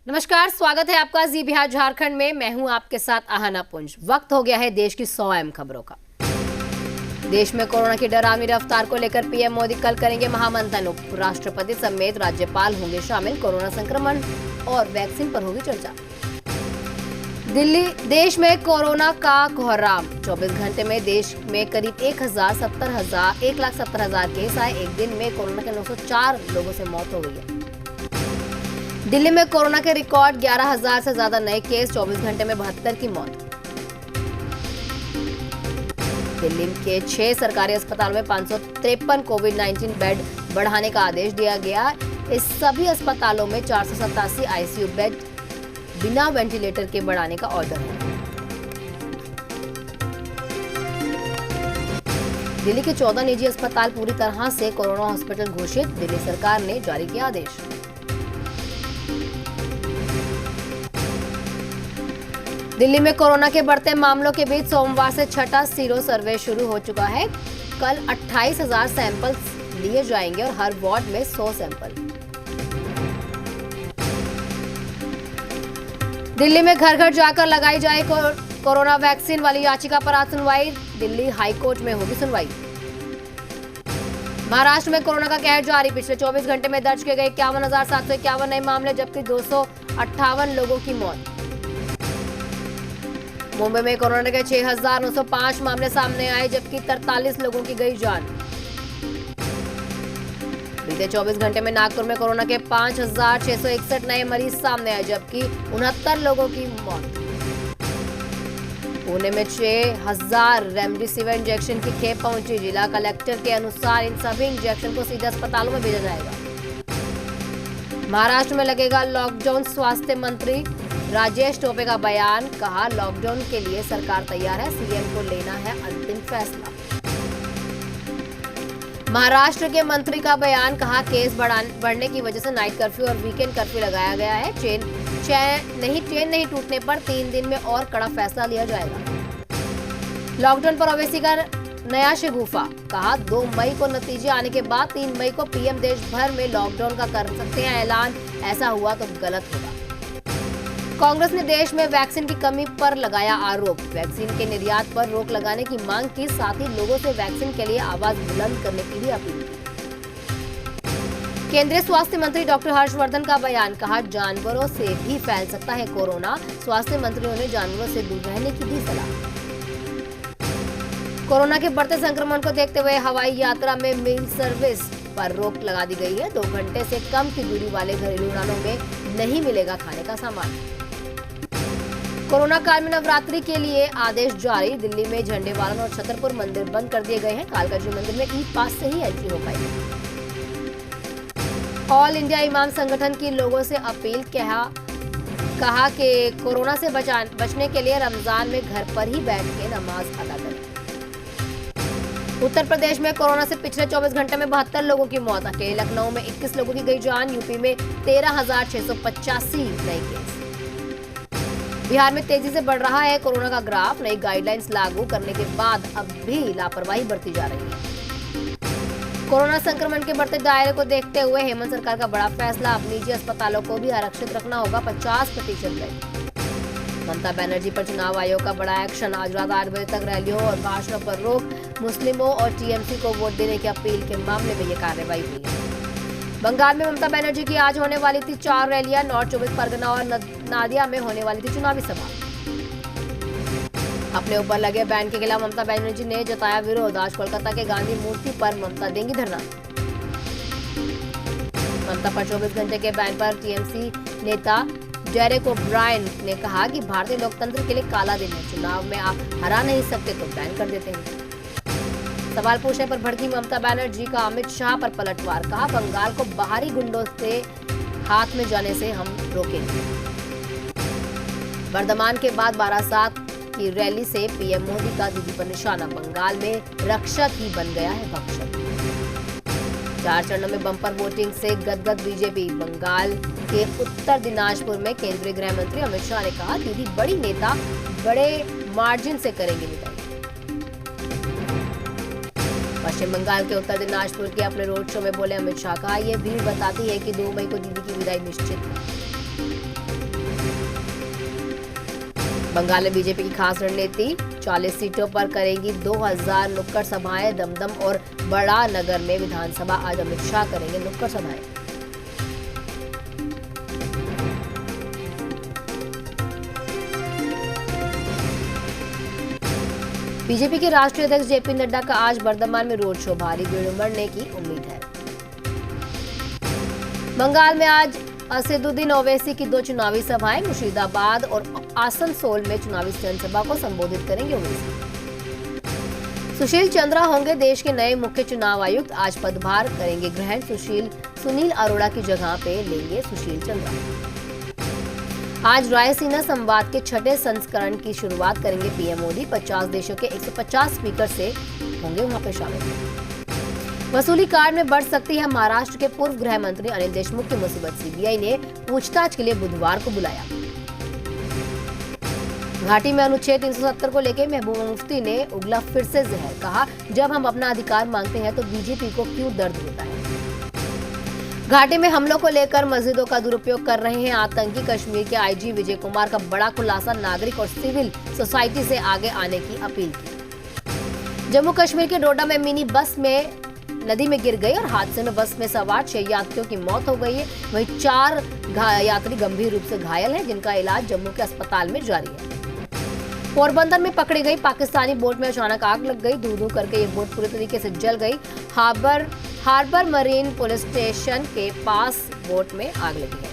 नमस्कार, स्वागत है आपका जी बिहार झारखंड में। मैं हूं आपके साथ आहना पुंज। वक्त हो गया है देश की 100 अहम खबरों का। देश में कोरोना की डरावनी रफ्तार को लेकर पीएम मोदी कल करेंगे महामंथन। उपराष्ट्रपति समेत राज्यपाल होंगे शामिल। कोरोना संक्रमण और वैक्सीन पर होगी चर्चा। देश में कोरोना का कोहराम। 24 घंटे में देश में करीब 1,70,000 केस आए। एक दिन में कोरोना के 904 लोगों से मौत हो गई है। दिल्ली में कोरोना के रिकॉर्ड 11,000 से ज्यादा नए केस। 24 घंटे में 72 की मौत। दिल्ली के 6 सरकारी अस्पतालों में 553 कोविड-19 बेड बढ़ाने का आदेश दिया गया। इस सभी अस्पतालों में 487 आईसीयू बेड बिना वेंटिलेटर के बढ़ाने का ऑर्डर है। दिल्ली के 14 निजी अस्पताल पूरी तरह से कोरोना हॉस्पिटल घोषित। दिल्ली सरकार ने जारी किया आदेश। दिल्ली में कोरोना के बढ़ते मामलों के बीच सोमवार से छठा सीरो सर्वे शुरू हो चुका है। कल 28,000 सैंपल्स लिए जाएंगे और हर वार्ड में 100 सैंपल। दिल्ली में घर घर जाकर लगाई जाए कोरोना वैक्सीन वाली याचिका पर आज सुनवाई। दिल्ली हाईकोर्ट में होगी सुनवाई। महाराष्ट्र में कोरोना का कहर जारी। पिछले 24 घंटे में दर्ज किए गए 51,751 नए मामले, जबकि 258 लोगों की मौत। मुंबई में कोरोना के 6,905 मामले सामने आए, जबकि 43 लोगों की गई जान। बीते 24 घंटे में नागपुर में कोरोना के 5,661 नए मरीज सामने आए, जबकि 69 लोगों की मौत। पुणे में 6,000 रेमडेसिविर इंजेक्शन की खेप पहुंची। जिला कलेक्टर के अनुसार इन सभी इंजेक्शन को सीधे अस्पतालों में भेजा जाएगा। महाराष्ट्र में लगेगा लॉकडाउन। स्वास्थ्य मंत्री राजेश टोपे का बयान। कहा, लॉकडाउन के लिए सरकार तैयार है, सीएम को लेना है अंतिम फैसला। महाराष्ट्र के मंत्री का बयान। कहा, केस बढ़ने की वजह से नाइट कर्फ्यू और वीकेंड कर्फ्यू लगाया गया है। ट्रेन नहीं टूटने पर 3 दिन में और कड़ा फैसला लिया जाएगा। लॉकडाउन पर ओवैसी का नया शगुफा। कहा, 2 मई को नतीजे आने के बाद 3 मई को पीएम देश भर में लॉकडाउन का कर सकते हैं ऐलान। ऐसा हुआ तो गलत होगा। कांग्रेस ने देश में वैक्सीन की कमी पर लगाया आरोप। वैक्सीन के निर्यात पर रोक लगाने की मांग की। साथ ही लोगों से वैक्सीन के लिए आवाज बुलंद करने की भी अपील की। केंद्रीय स्वास्थ्य मंत्री डॉक्टर हर्षवर्धन का बयान। कहा, जानवरों से भी फैल सकता है कोरोना। स्वास्थ्य मंत्रियों ने जानवरों से दूर रहने की दी सलाह। कोरोना के बढ़ते संक्रमण को देखते हुए हवाई यात्रा में मील सर्विस पर रोक लगा दी गई है। 2 घंटे से कम की दूरी वाले घरेलू उड़ानों में नहीं मिलेगा खाने का सामान। कोरोना काल में नवरात्रि के लिए आदेश जारी। दिल्ली में झंडेवालन और छतरपुर मंदिर बंद कर दिए गए हैं। कालकाजी मंदिर में ई पास से ही एंट्री हो पाएगी। ऑल इंडिया इमाम संगठन की लोगों से अपील। कहा कि कोरोना से बचने के लिए रमजान में घर पर ही बैठ के नमाज अदा करें। उत्तर प्रदेश में कोरोना से पिछले 24 घंटे में 72 लोगों की मौत। अकेले लखनऊ में 21 लोगों की गई जान। यूपी में 13,685 नए केस। बिहार में तेजी से बढ़ रहा है कोरोना का ग्राफ। नई गाइडलाइंस लागू करने के बाद अब भी लापरवाही बरती जा रही है। कोरोना संक्रमण के बढ़ते दायरे को देखते हुए हेमंत सरकार का बड़ा फैसला। अब निजी अस्पतालों को भी आरक्षित रखना होगा 50% बेड। ममता बनर्जी पर चुनाव आयोग का बड़ा एक्शन। आज रात 8 बजे तक रैलियों और भाषणों पर रोक। मुस्लिमों और टीएमसी को वोट देने की अपील के मामले में यह कार्रवाई हुई है। बंगाल में ममता बनर्जी की आज होने वाली थी 4 रैलियां। नॉर्थ 24 परगना और नादिया में होने वाली थी चुनावी सभा। अपने ऊपर लगे बैन के खिलाफ ममता बनर्जी ने जताया विरोध। आज कोलकाता के गांधी मूर्ति पर ममता देंगी धरना। ममता पर 24 घंटे के बैन पर टीएमसी नेता डेरेक ओब्रायन ने कहा कि भारतीय लोकतंत्र के लिए काला दिन है। चुनाव में आप हरा नहीं सकते तो बैन कर देते हैं। सवाल पूछने पर भड़की ममता बनर्जी का अमित शाह पर पलटवार। कहा, बंगाल को बाहरी गुंडों से हाथ में जाने से हम रोकेंगे। बर्धमान के बाद बारासात की रैली से पीएम मोदी का दीदी पर निशाना। बंगाल में रक्षक ही बन गया है भक्षक। 4 चरणों में बम्पर वोटिंग से गदगद बीजेपी। बंगाल के उत्तर दिनाजपुर में केंद्रीय गृह मंत्री अमित शाह ने कहा, दीदी बड़ी नेता बड़े मार्जिन से करेंगे विदाई। पश्चिम बंगाल के उत्तर दिनाजपुर के अपने रोड शो में बोले अमित शाह। कहा, यह भीड़ बताती है कि 2 मई को दीदी की विदाई निश्चित है। बंगाल में बीजेपी की खास रणनीति, 40 सीटों पर करेंगी 2000 नुक्कड़ सभाएं। दमदम और बड़ा नगर में विधानसभा आज अमित शाह करेंगे नुक्कड़ सभाएं। बीजेपी के राष्ट्रीय अध्यक्ष जेपी नड्डा का आज बर्धमान में रोड शो, भारी भीड़ उमड़ने की उम्मीद है। बंगाल में आज असदुद्दीन ओवैसी की 2 चुनावी सभाएं, मुर्शिदाबाद और आसनसोल में चुनावी जनसभा को संबोधित करेंगे ओवैसी। सुशील चंद्रा होंगे देश के नए मुख्य चुनाव आयुक्त, आज पदभार करेंगे ग्रहण। सुनील अरोड़ा की जगह पे लेंगे सुशील चंद्रा। आज रायसीना संवाद के 6ठे संस्करण की शुरुआत करेंगे पीएम मोदी। 50 देशों के 150 स्पीकर से होंगे वहां पर शामिल। वसूली कार्ड में बढ़ सकती है महाराष्ट्र के पूर्व गृह मंत्री अनिल देशमुख की मुसीबत, सीबीआई ने पूछताछ के लिए बुधवार को बुलाया। घाटी में अनुच्छेद 370 को लेकर महबूबा मुफ्ती ने उगला फिर से जहर, कहा जब हम अपना अधिकार मांगते हैं तो बीजेपी को क्यों दर्द होता है। घाटी में हमलों को लेकर मस्जिदों का दुरुपयोग कर रहे हैं आतंकी, कश्मीर के आईजी विजय कुमार का बड़ा खुलासा, नागरिक और सिविल सोसाइटी से आगे आने की अपील की। जम्मू कश्मीर के डोडा में मिनी बस में नदी में गिर गई और हादसे में बस में सवार 6 यात्रियों की मौत हो गई है। वहीं 4 यात्री गंभीर रूप से घायल हैं, जिनका इलाज जम्मू के अस्पताल में जारी है। पोरबंदर में पकड़ी गई पाकिस्तानी बोट में अचानक आग लग गई, धू-धू करके ये बोट पूरी तरीके से जल गई। हार्बर मरीन पुलिस स्टेशन के पास बोट में आग लगी है।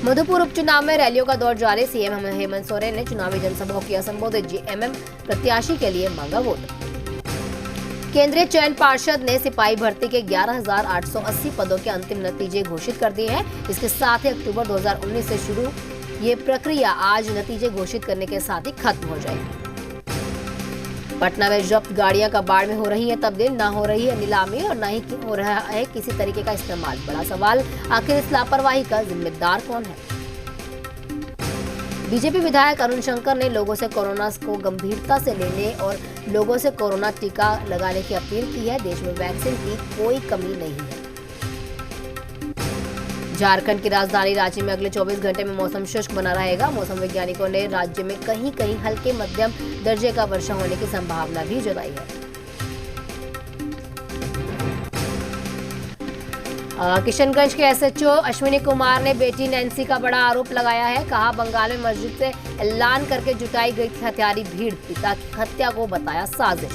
मधुपुर उपचुनाव में रैलियों का दौर जारी, सीएम हेमंत सोरेन ने चुनावी जनसभा को किया संबोधित, जेएमएम प्रत्याशी के लिए मांगा वोट। केंद्रीय चयन पार्षद ने सिपाही भर्ती के 11,880 पदों के अंतिम नतीजे घोषित कर दिए हैं। इसके साथ ही अक्टूबर 2019 से शुरू ये प्रक्रिया आज नतीजे घोषित करने के साथ ही खत्म हो जाएगी। पटना में जब्त गाड़ियां कबाड़ में हो रही हैं तब्दील, ना हो रही है नीलामी और ना ही हो रहा है किसी तरीके का इस्तेमाल। बड़ा सवाल, आखिर इस लापरवाही का जिम्मेदार कौन है। बीजेपी विधायक अरुण शंकर ने लोगों से कोरोना को गंभीरता से लेने और लोगों से कोरोना टीका लगाने की अपील की है। देश में वैक्सीन की कोई कमी नहीं है। झारखंड की राजधानी रांची में अगले 24 घंटे में मौसम शुष्क बना रहेगा। मौसम वैज्ञानिकों ने राज्य में कहीं कहीं हल्के मध्यम दर्जे का वर्षा होने की संभावना भी जताई है। किशनगंज के एसएचओ अश्विनी कुमार ने बेटी नैन्सी का बड़ा आरोप लगाया है। कहा बंगाल में मस्जिद से ऐलान करके जुटाई गई हथियारी भीड़, पिता की हत्या को बताया साजिश।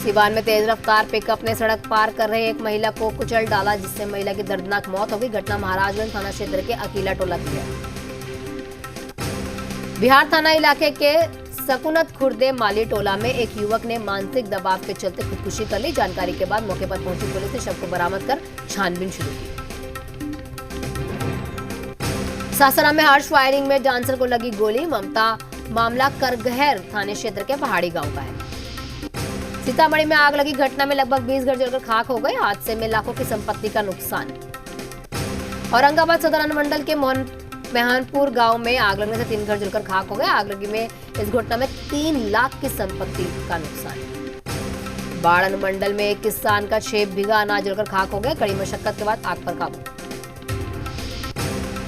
सिवान में तेज रफ्तार पिकअप ने सड़क पार कर रहे एक महिला को कुचल डाला, जिससे महिला की दर्दनाक मौत हो गई। घटना महाराजगंज थाना क्षेत्र के अकीला टोला की है। बिहार थाना इलाके के सकुनत खुर्दे माली टोला में एक युवक ने मानसिक दबाव के चलते खुदकुशी कर ली। जानकारी के बाद मौके पर पहुंची पुलिस ने शव को बरामद कर छानबीन शुरू की। सासाराम में हर्ष फायरिंग में डांसर को लगी गोली, मामला करगहर थाने क्षेत्र के पहाड़ी गांव का है। सीतामढ़ी में आग लगी घटना में लगभग 20 घर जलकर खाक हो गए। हादसे में लाखों की संपत्ति का नुकसान। औरंगाबाद सदर अनुमंडल के मेहनपुर गांव में आग लगने से 3 घर जलकर खाक हो गए। आगलगी में इस घटना में 3 लाख की संपत्ति का नुकसान। बाढ़ अनुमंडल में एक किसान का 6 बीघा अनाज जलकर खाक हो गया। कड़ी मशक्कत के बाद आग पर काबू।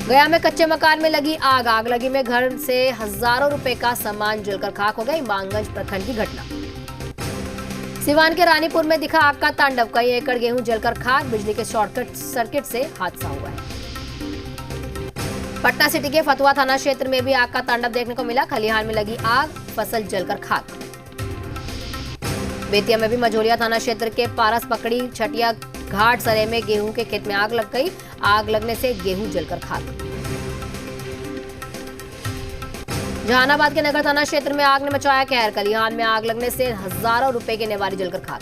गया में कच्चे मकान में लगी आग, आगलगी में घर से हजारों रुपए का सामान जलकर खाक हो गया। इमामगंज प्रखंड की घटना। सिवान के रानीपुर में दिखा आग का तांडव, कई एकड़ गेहूं जलकर खाक। बिजली के शॉर्ट सर्किट से हादसा हुआ है। पटना सिटी के फतुहा थाना क्षेत्र में भी आग का तांडव देखने को मिला। खलिहान में लगी आग, फसल जलकर खाक। बेतिया में भी मझोलिया थाना क्षेत्र के पारस पकड़ी छटिया घाट सरे में गेहूं के खेत में आग लग गई। आग लगने से गेहूं जलकर खाक। जहानाबाद के नगर थाना क्षेत्र में आग ने मचाया कहर। खलिहान में आग लगने से हजारों रुपए के नेवारी जलकर खाक।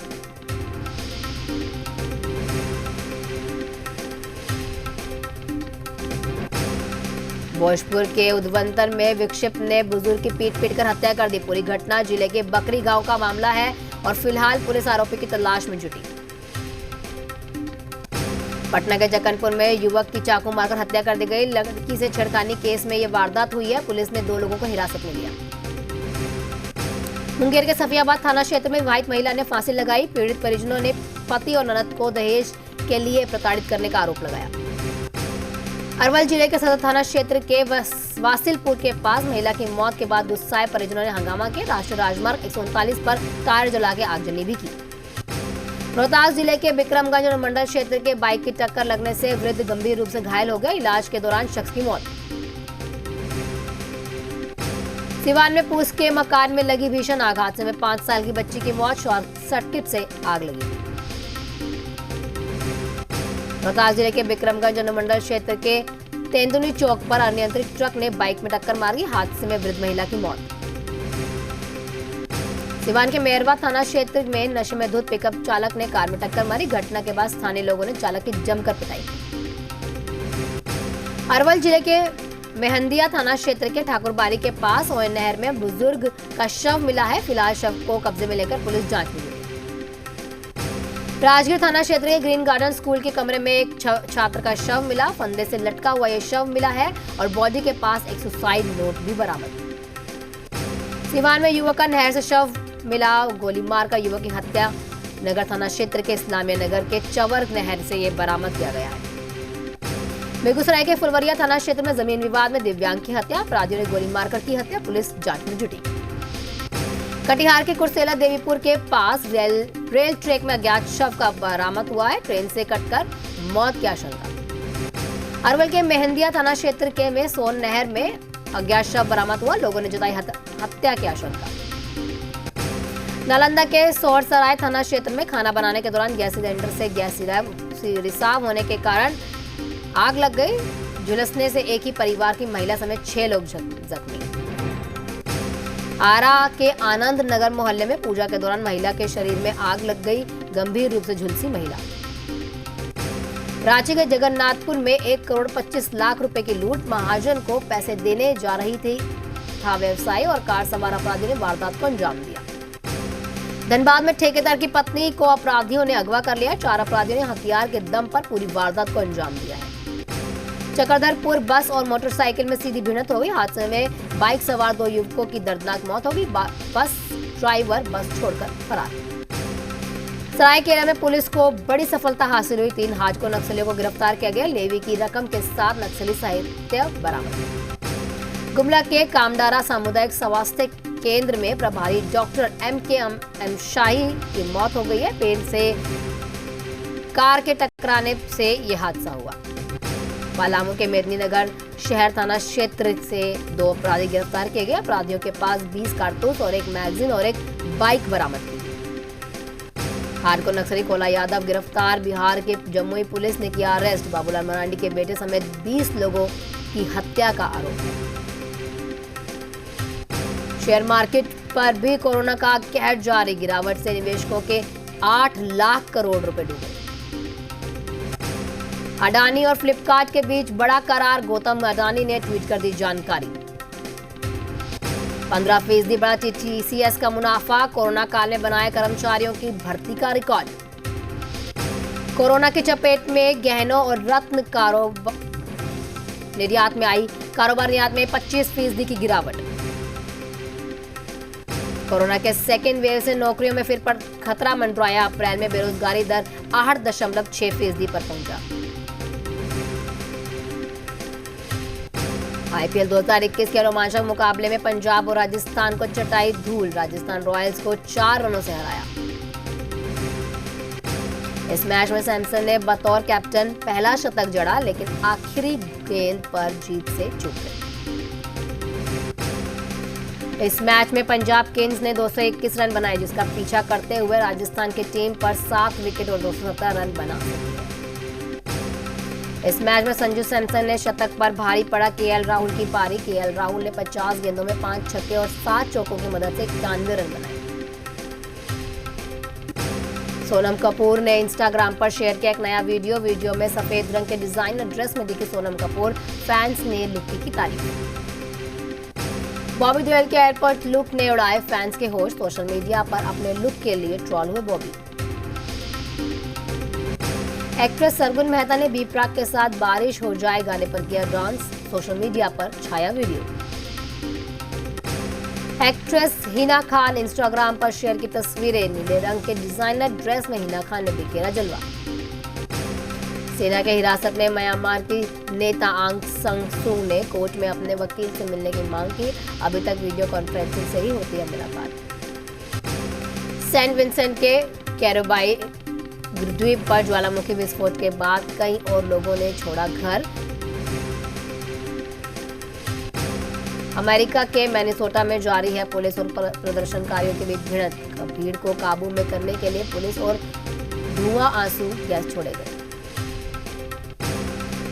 भोजपुर के उद्वंतर में विक्षिप्त ने बुजुर्ग की पीट कर हत्या कर दी। पूरी घटना जिले के बकरी गांव का मामला है और फिलहाल पुलिस आरोपी की तलाश में जुटी। पटना के जक्कनपुर में युवक की चाकू मारकर हत्या कर दी गई। लड़की से छेड़खानी केस में यह वारदात हुई है। पुलिस ने 2 लोगों को हिरासत में लिया। मुंगेर के सफियाबाद थाना क्षेत्र में विवाहित महिला ने फांसी लगाई। पीड़ित परिजनों ने पति और ननद को दहेज के लिए प्रताड़ित करने का आरोप लगाया। अरवल जिले के सदर थाना क्षेत्र के वासिलपुर के पास महिला की मौत के बाद गुस्साए परिजनों ने हंगामा किया। राष्ट्रीय राजमार्ग 139 पर कार जला के आगजनी भी की। रोहतास जिले के विक्रमगंज अनुमंडल क्षेत्र के बाइक की टक्कर लगने से वृद्ध गंभीर रूप से घायल हो गए। इलाज के दौरान शख्स की मौत। सिवान में पूस के मकान में लगी भीषण आग, हादसे में 5 साल की बच्ची की मौत, शॉर्ट सर्किट से आग लगी। रोहतास जिले के विक्रमगंज अनुमंडल क्षेत्र के तेंदुनी चौक पर अनियंत्रित ट्रक ने बाइक में टक्कर मारी, हादसे में वृद्ध महिला की मौत। सिवान के मेहरवा थाना क्षेत्र में नशे में धुत पिकअप चालक ने कार में टक्कर मारी। घटना के बाद स्थानीय लोगों ने चालक की जमकर पिटाई। अरवल जिले के मेहंदिया थाना क्षेत्र के ठाकुरबाड़ी के पास ओय नहर में बुजुर्ग का शव मिला है। फिलहाल शव को कब्जे में लेकर पुलिस जांच में जुटी। राजगीर थाना क्षेत्र के ग्रीन गार्डन स्कूल के कमरे में एक छात्र का शव मिला। फंदे से लटका हुआ यह शव मिला है और बॉडी के पास एक सुसाइड नोट भी बरामद। सिवान में युवक का नहर से शव मिला। गोली मारकर युवक की हत्या। नगर थाना क्षेत्र के इस्लामिया नगर के चवर नहर से ये बरामद किया गया है। बेगूसराय के फुलवरिया थाना क्षेत्र में जमीन विवाद में दिव्यांग की हत्या, अपराधियों ने गोली मारकर की हत्या, पुलिस जांच में जुटी। कटिहार के कुर्सेला देवीपुर के पास रेल ट्रैक में अज्ञात शव का बरामद हुआ है। ट्रेन से कटकर मौत की आशंका। अरवल के मेहंदिया थाना क्षेत्र के में सोन नहर में अज्ञात शव बरामद हुआ, लोगों ने जताई हत्या की आशंका। नालंदा के सौरसराय थाना क्षेत्र में खाना बनाने के दौरान गैस सिलेंडर से गैस रिसाव होने के कारण आग लग गई। झुलसने से एक ही परिवार की महिला समेत 6 लोग जख्मी। आरा के आनंद नगर मोहल्ले में पूजा के दौरान महिला के शरीर में आग लग गई, गंभीर रूप से झुलसी महिला। रांची के जगन्नाथपुर में 1 करोड़ 25 लाख रुपए की लूट, महाजन को पैसे देने जा रही था व्यवसायी और कार सवार अपराधी ने वारदात को अंजाम दिया। धनबाद में ठेकेदार की पत्नी को अपराधियों ने अगवा कर लिया। 4 अपराधियों ने हथियार के दम पर पूरी वारदात को अंजाम दिया है। चक्रधरपुर बस और मोटरसाइकिल में सीधी भिड़ंत हो गई। हादसे में बाइक सवार 2 युवकों की दर्दनाक मौत हो गई। बस ड्राइवर बस छोड़कर फरार। सरायकेला में पुलिस को बड़ी सफलता हासिल हुई। 3 हाजको नक्सलियों को गिरफ्तार किया गया। लेवी की रकम के साथ नक्सली साहित्य बरामद। गुमला के कामडारा सामुदायिक स्वास्थ्य केंद्र में प्रभारी डॉक्टर एम शाही की मौत हो गई है। पेड़ से कार के टकराने से यह हादसा हुआ। पलामू के मेदिनीनगर शहर थाना क्षेत्र से 2 अपराधी गिरफ्तार किए गए। अपराधियों के पास 20 कारतूस और 1 मैगजीन और 1 बाइक बरामद की गई। हार्को नक्सली कोला यादव गिरफ्तार। बिहार के जमुई पुलिस ने किया अरेस्ट। बाबूलाल मरांडी के बेटे समेत 20 लोगों की हत्या का आरोप है। शेयर मार्केट पर भी कोरोना का कहर जारी। गिरावट से निवेशकों के 8 लाख करोड़ रुपए डूबे। अडानी और फ्लिपकार्ट के बीच बड़ा करार। गौतम अडानी ने ट्वीट कर दी जानकारी। 15% बढ़ा टीसीएस का मुनाफा। कोरोना काल में बनाए कर्मचारियों की भर्ती का रिकॉर्ड। कोरोना की चपेट में गहनों और रत्न निर्यात में आई। कारोबार निर्यात में 25% की गिरावट। कोरोना के सेकेंड वेव से नौकरियों में फिर पर खतरा मंडराया। अप्रैल में बेरोजगारी दर 8.6% पर पहुंचा। आईपीएल 2021 के रोमांचक मुकाबले में पंजाब और राजस्थान को चटाई धूल। राजस्थान रॉयल्स को 4 रनों से हराया। इस मैच में सैमसन ने बतौर कैप्टन पहला शतक जड़ा, लेकिन आखिरी गेंद पर जीत से चूक गए। इस मैच में पंजाब किंग्स ने 221 रन बनाए, जिसका पीछा करते हुए राजस्थान की टीम पर 7 विकेट और 217 रन बना सकी है। इस मैच में संजू सैमसन ने शतक पर भारी पड़ा केएल राहुल की पारी। केएल राहुल ने 50 गेंदों में 5 छक्के और 7 चौकों की मदद से 91 रन बनाए। सोनम कपूर ने इंस्टाग्राम पर शेयर किया एक नया वीडियो में सफेद रंग के डिजाइनर ड्रेस में दिखी सोनम कपूर। फैंस ने लुक की तारीफ की। बॉबी देओल के एयरपोर्ट लुक ने उड़ाए फैंस के होश। सोशल मीडिया पर अपने लुक के लिए ट्रोल हुए बॉबी। एक्ट्रेस सरगुन मेहता ने बी प्राक के साथ बारिश हो जाए गाने पर किया डांस। सोशल मीडिया पर छाया video. Actress Hina Khan Instagram पर शेयर की तस्वीरें। नीले रंग के डिजाइनर ड्रेस में हिना खान ने बिखेरा जलवा। सेना के हिरासत में म्यांमार की नेता आंग सान सू ने कोर्ट में अपने वकील से मिलने की मांग की। अभी तक वीडियो कॉन्फ्रेंसिंग से ही होती है मुलाकात। सेंट विंसेंट के कैरोबाई द्वीप पर ज्वालामुखी विस्फोट के बाद कई और लोगों ने छोड़ा घर। अमेरिका के मैनिसोटा में जारी है पुलिस और प्रदर्शनकारियों के बीच भिड़ंत। भीड़ को काबू में करने के लिए पुलिस और धुआं आंसू गैस छोड़े गए।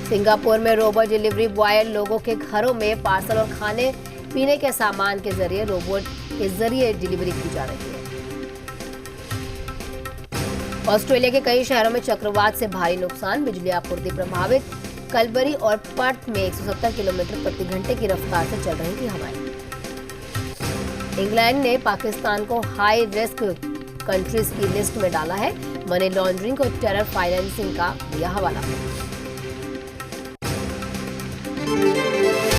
सिंगापुर में रोबोट डिलीवरी बॉय लोगों के घरों में पार्सल और खाने पीने के सामान के जरिए रोबोट के जरिए डिलीवरी की जा रही है। ऑस्ट्रेलिया के कई शहरों में चक्रवात से भारी नुकसान, बिजली आपूर्ति प्रभावित। कलबरी और पर्थ में 170 किलोमीटर प्रति घंटे की रफ्तार से चल रही थी हवाएं। इंग्लैंड ने पाकिस्तान को हाई रिस्क कंट्रीज की लिस्ट में डाला है। मनी लॉन्ड्रिंग और टेरर फाइनेंसिंग का दिया हवाला।